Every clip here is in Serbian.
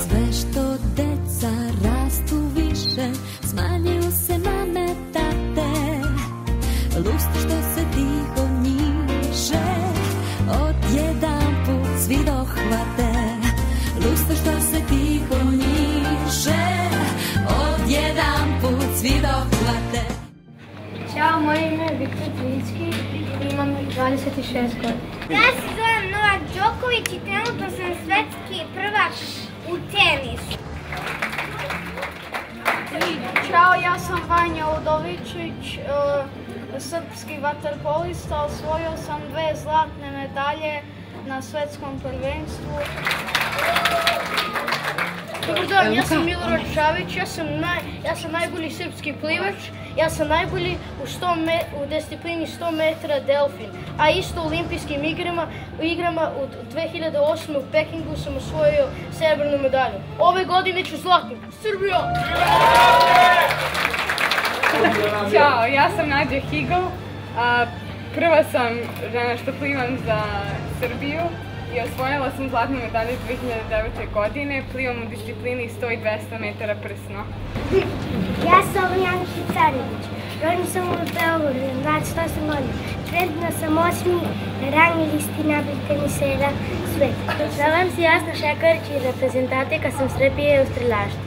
Sve što deca rastu više, smanjuju se mame, tate. Luster što se tiho njiže, odjedan put svi dohvate. Luster što se tiho njiže, odjedan put svi dohvate. Ćao, moje ime je Vrapčići i imam 26 godina. Ja se zovem Novak Đoković i trenutno sam svetski prvak u tenisu. Ćao, ja sam Vanja Udovičić, srpski vaterpolista. Osvojio sam 2 zlatne medalje na svetskom prvenstvu. Dobar dan, ja sam Milorad Šavić, ja sam najbolji srpski plivač, ja sam najbolji u disciplini 100 metara delfin, a isto u olimpijskim igrama u 2008. u Pekingu sam osvojio srebrnu medalju. Ove godine ću zlatnu. Srbija! Ćao, ja sam Nađa Higl, prva sam žena što plivam za Srbiju i osvojila sam zlatnu medalju 2009. godine, plivam u disciplini 100 i 200 metara prsno. Ja sam Janki Carević, rođen sam u Beogradu, 28 godina. Trenutno sam 8. na rangi listi najboljih tenisera sveta. Zovem se Jasna Šekarić i reprezentatika sam Srbije u streljaštvu.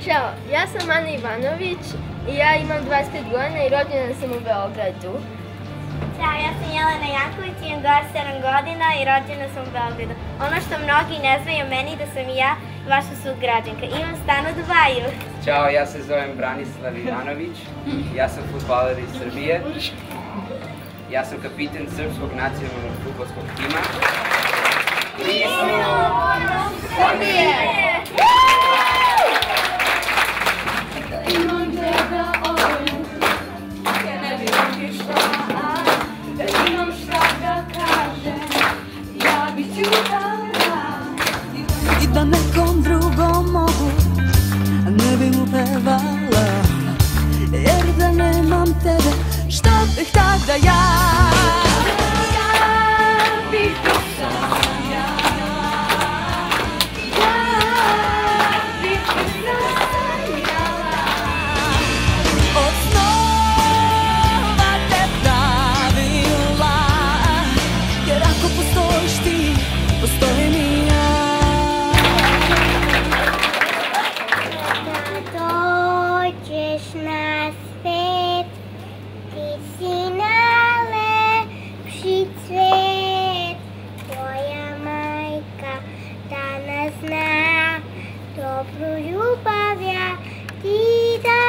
Ćao, ja sam Ana Ivanović i ja imam 25 godina i rođena sam u Beogradu. Ćao, ja sam Jelena Janković, imam 27 godina i rođena sam u Beogradu. Ono što mnogi ne znaju meni da sam i ja vaša sugrađanka. Imam stan u Dubaju. Ćao, ja se zovem Branislav Ivanović, ja sam fudbaler iz Srbije. Ja sam kapiten srpskog nacionalnog fudbalskog tima. Srbije! Imam tebe ovdje, ne vidim šta, da imam šta da kažem, ja bi čutala. I da nekom drugom mogu, ne bi mu pevala, jer da nemam tebe, šta bih tada ja? Ja bih pisala, ja bih pisala. Od snova te pravila, jer ako postojiš ti, postojim i ja. Da dođeš na svet, ti si najlepši cvet. Tvoja majka danas zna, dobru ljubav ja ti da.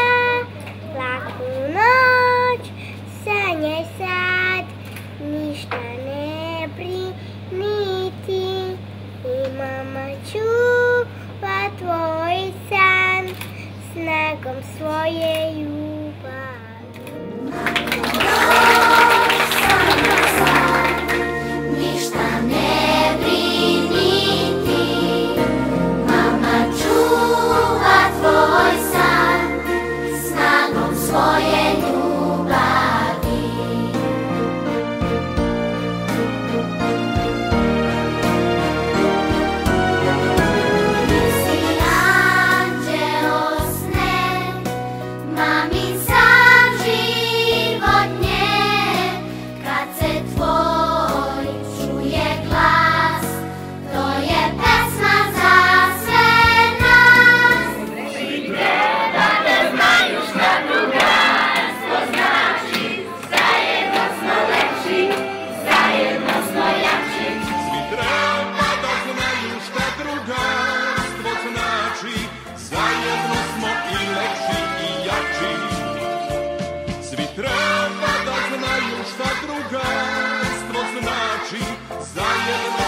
Laku noć, sanjaj sad, ništa ne brini ti. I mama čuva tvoj san, snagom svoje ljubavi. Sanjaj sad, ništa ne brini ti. Mama čuva tvoj san, snagom svoje ljubavi. Ti si anđeo sne, mamin san životnje. Kad se tvoj čuje glas, to je pesma za sve nas. Svi treba da znaju šta drugarstvo znači, zajedno smo lepši, zajedno smo jači. Svi treba da znaju šta drugarstvo znači, zajedno smo i lepši i jači. Svi treba da znaju šta drugarstvo znači, zajedno